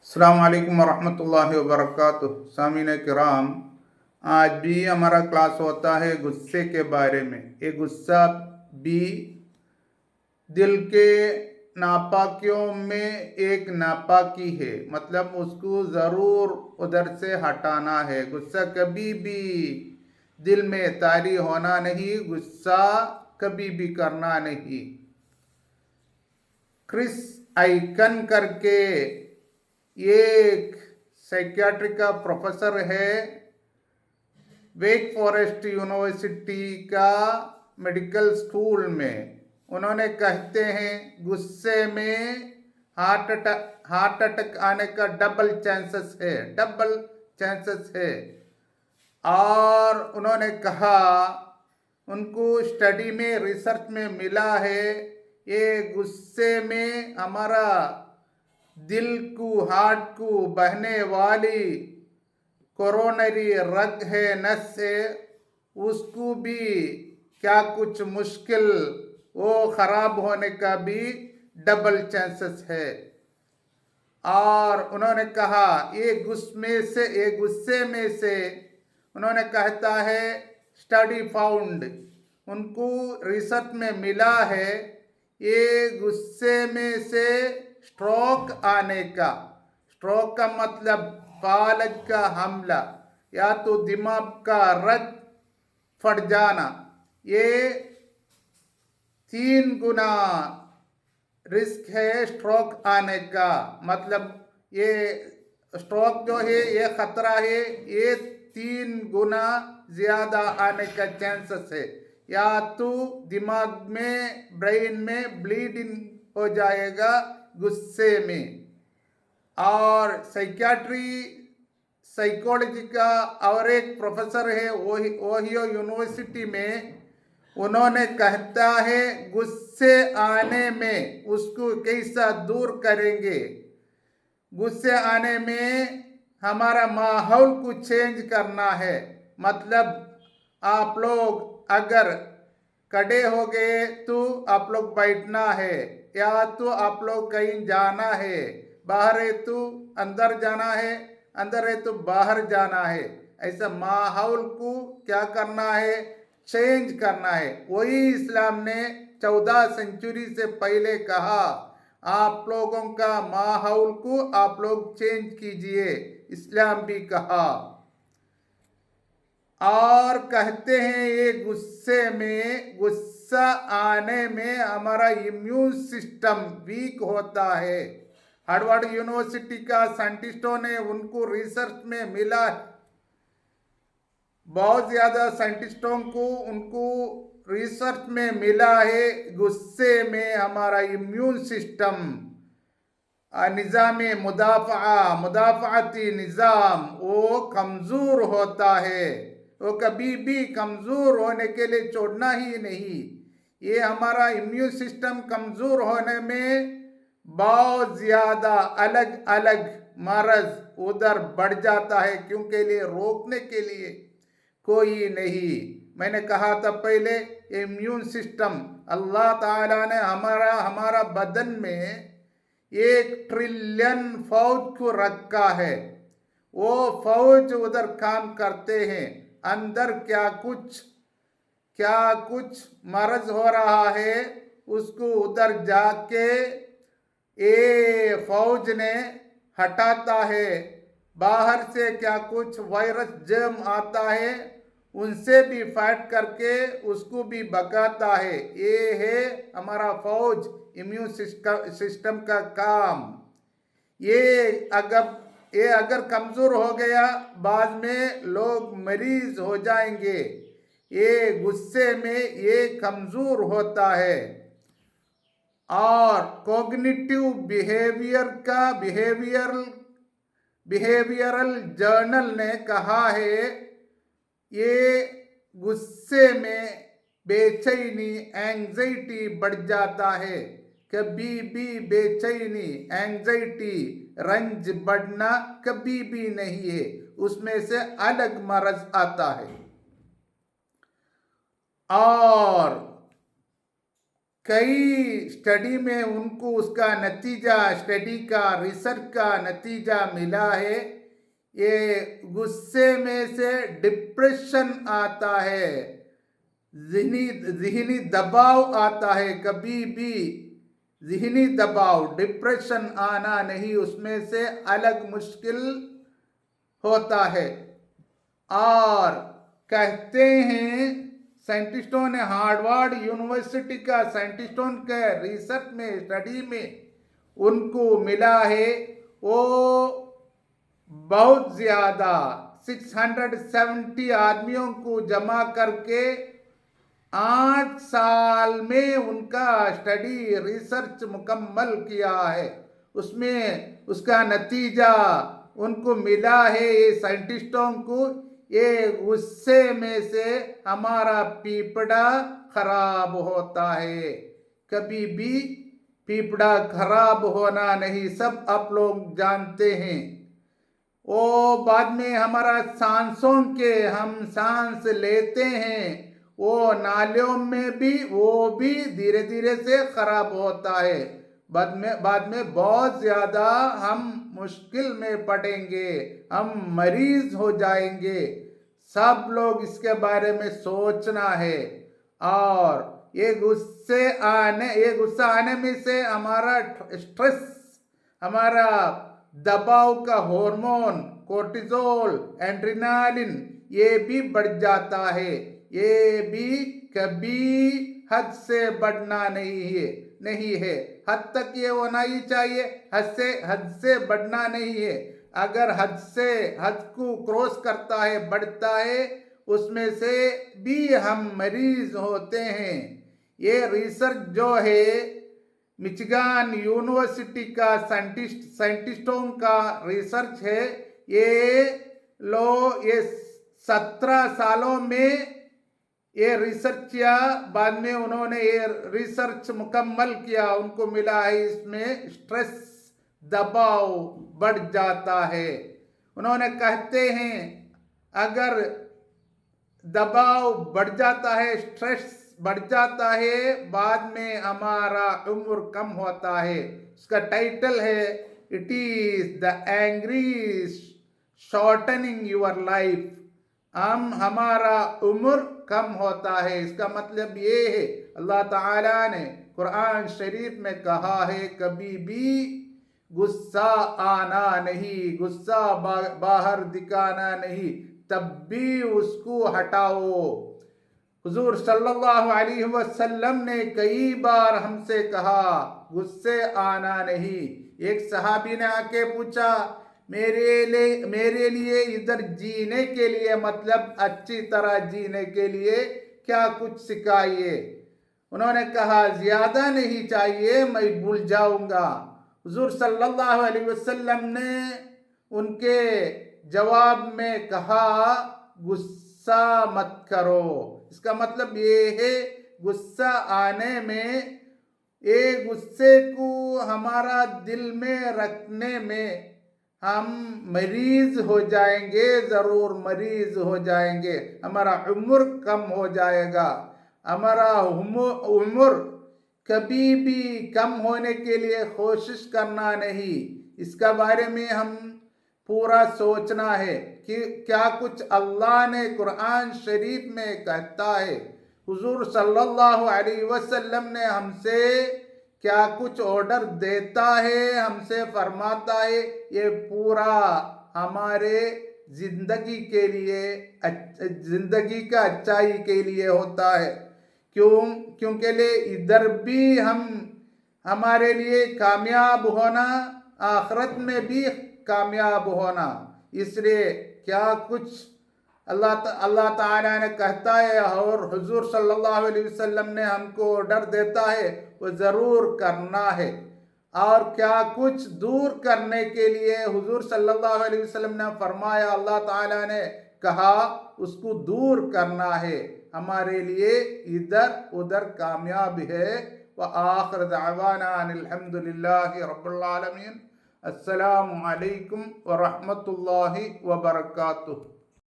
अस्सलाम वालेकुम वरहमतुल्लाहि वबरकातुह। सामीन किराम, आज भी हमारा क्लास होता है गुस्से के बारे में। ये गुस्सा भी दिल के नापाकियों में एक नापाकी है, मतलब उसको ज़रूर उधर से हटाना है। गुस्सा कभी भी दिल में तारी होना नहीं, गुस्सा कभी भी करना नहीं। क्रिस आइकन करके एक साइकियाट्री का प्रोफेसर है, वेक फॉरेस्ट यूनिवर्सिटी का मेडिकल स्कूल में। उन्होंने कहते हैं गुस्से में हार्ट अटैक आने का डबल चांसेस है। और उन्होंने कहा उनको स्टडी में रिसर्च में मिला है ये गुस्से में हमारा दिल को हार्ट को बहने वाली कोरोनरी रग है, नस है, उसको भी क्या कुछ मुश्किल वो खराब होने का भी डबल चांसेस है। और उन्होंने कहा ये गुस्से में से उन्होंने कहता है स्टडी फाउंड, उनको रिसर्च में मिला है ये गुस्से में से स्ट्रोक का मतलब फालज का हमला या तो दिमाग का रग फट जाना, ये 3 गुना रिस्क है स्ट्रोक आने का। मतलब ये स्ट्रोक जो है ये खतरा है, ये 3 गुना ज्यादा आने का चांसेस है। या तो दिमाग में ब्रेन में ब्लीडिंग हो जाएगा गुस्से में। और साइकोलॉजी का और एक प्रोफेसर है ओहियो यूनिवर्सिटी में, उन्होंने कहता है गुस्से आने में उसको कैसा दूर करेंगे। गुस्से आने में हमारा माहौल को चेंज करना है। मतलब आप लोग अगर खड़े हो गए तो आप लोग बैठना है, या तो आप लोग कहीं जाना है, बाहर है तो अंदर जाना है, अंदर है तो बाहर जाना है। ऐसा माहौल को क्या करना है, चेंज करना है। वही इस्लाम ने 14 सेंचुरी से पहले कहा आप लोगों का माहौल को आप लोग चेंज कीजिए, इस्लाम भी कहा। और कहते हैं ये गुस्सा आने में हमारा इम्यून सिस्टम वीक होता है। हार्वर्ड यूनिवर्सिटी का साइंटिस्टों ने उनको रिसर्च में मिला, बहुत ज्यादा साइंटिस्टों को उनको रिसर्च में मिला है गुस्से में हमारा इम्यून सिस्टम निज़ाम मुदाफ़ाती निज़ाम वो कमज़ोर होता है। वो कभी भी कमज़ोर होने के लिए छोड़ना ही नहीं। ये हमारा इम्यून सिस्टम कमज़ोर होने में बहुत ज़्यादा अलग अलग मर्ज़ उधर बढ़ जाता है, क्योंकि लिए रोकने के लिए कोई नहीं। मैंने कहा था पहले इम्यून सिस्टम अल्लाह ताला ने हमारा बदन में 1 ट्रिलियन फौज को रखा है। वो फौज उधर काम करते हैं। अंदर क्या कुछ मर्ज हो रहा है उसको उधर जाके ये फौज ने हटाता है। बाहर से क्या कुछ वायरस जर्म आता है उनसे भी फाइट करके उसको भी भगाता है। ये है हमारा फौज, इम्यून सिस्टम का काम। ये अगर कमजोर हो गया बाद में लोग मरीज हो जाएंगे। ये गुस्से में ये कमजोर होता है। और कॉग्निटिव बिहेवियरल जर्नल ने कहा है ये गुस्से में बेचैनी एंजाइटी बढ़ जाता है। कभी भी बेचैनी एंजाइटी रंज बढ़ना कभी भी नहीं है, उसमें से अलग मर्ज आता है। और कई स्टडी में उनको उसका नतीजा, स्टडी का, रिसर्च का नतीजा मिला है, ये गुस्से में से डिप्रेशन आता है, ज़हनी दबाव आता है। कभी भी ज़हनी दबाव, डिप्रेशन आना नहीं, उसमें से अलग मुश्किल होता है। और कहते हैं साइंटिस्टों ने, हार्वर्ड यूनिवर्सिटी का साइंटिस्टों के रिसर्च में, स्टडी में उनको मिला है, वो बहुत ज़्यादा 670 आदमियों को जमा करके 8 साल में उनका स्टडी रिसर्च मुकम्मल किया है। उसमें उसका नतीजा उनको मिला है, ये साइंटिस्टों को, ये गुस्से में से हमारा पीपड़ा खराब होता है। कभी भी पीपड़ा खराब होना नहीं, सब आप लोग जानते हैं। वो बाद में हमारा सांसों के, हम सांस लेते हैं, वो नालियों में भी, वो भी धीरे धीरे से खराब होता है। बाद में बहुत ज़्यादा हम मुश्किल में पड़ेंगे, हम मरीज हो जाएंगे। सब लोग इसके बारे में सोचना है। और ये गुस्सा आने में से हमारा स्ट्रेस, हमारा दबाव का हार्मोन कोर्टिजोल, एड्रेनालिन, ये भी बढ़ जाता है। ये भी कभी हद से बढ़ना नहीं है। हद तक ये होना ही चाहिए, हद से बढ़ना नहीं है। अगर हद को क्रॉस करता है, बढ़ता है, उसमें से भी हम मरीज होते हैं। ये रिसर्च जो है मिचिगान यूनिवर्सिटी का साइंटिस्टों का रिसर्च है। ये 17 सालों में ये रिसर्च किया, बाद में उन्होंने ये रिसर्च मुकम्मल किया, उनको मिला है इसमें स्ट्रेस, दबाव बढ़ जाता है। उन्होंने कहते हैं अगर दबाव बढ़ जाता है, स्ट्रेस बढ़ जाता है, बाद में हमारा उम्र कम होता है। उसका टाइटल है, it is the angry shortening your life. हमारा उम्र कम होता है। इसका मतलब ये है, अल्लाह ताला ने कुरान शरीफ में कहा है, कभी भी गुस्सा आना नहीं, गुस्सा बाहर दिखाना नहीं, तब भी उसको हटाओ। हुजूर सल्लल्लाहु अलैहि वसल्लम ने कई बार हमसे कहा गुस्से आना नहीं। एक सहाबी ने आके पूछा, मेरे लिए इधर जीने के लिए, मतलब अच्छी तरह जीने के लिए क्या कुछ सिखाइए। उन्होंने कहा ज्यादा नहीं चाहिए, मैं भूल जाऊंगा। हुजूर सल्लल्लाहु अलैहि वसल्लम ने उनके जवाब में कहा, गुस्सा मत करो। इसका मतलब ये है, गुस्सा आने में, ये गुस्से को हमारा दिल में रखने में हम मरीज हो जाएंगे, जरूर मरीज हो जाएंगे। हमारा उम्र कम हो जाएगा। हमारा उम्र कभी भी कम होने के लिए कोशिश करना नहीं। इसका बारे में हम पूरा सोचना है कि क्या कुछ अल्लाह ने कुरान शरीफ में कहता है, हुजूर सल्लल्लाहु अलैहि वसल्लम ने हमसे क्या कुछ ऑर्डर देता है, हमसे फरमाता है, ये पूरा हमारे जिंदगी के लिए, जिंदगी का अच्छाई के लिए होता है। क्योंकि इधर भी हमारे लिए कामयाब होना, आखिरत में भी कामयाब होना। इसलिए क्या कुछ अल्लाह ताला ने कहता है और हुजूर सल्लल्लाहु अलैहि वसल्लम ने हमको ऑर्डर देता है, वो ज़रूर करना है। और क्या कुछ दूर करने के लिए हुजूर सल्लल्लाहु अलैहि वसल्लम ने फरमाया, अल्लाह ताला ने कहा, उसको दूर करना है। हमारे लिए इधर उधर कामयाब है। व आखिर दअवाना अनिल हम्दुलिल्लाहि रब्बिल आलमीन। अस्सलामु अलैकुम व रहमतुल्लाहि व बरकातुहू।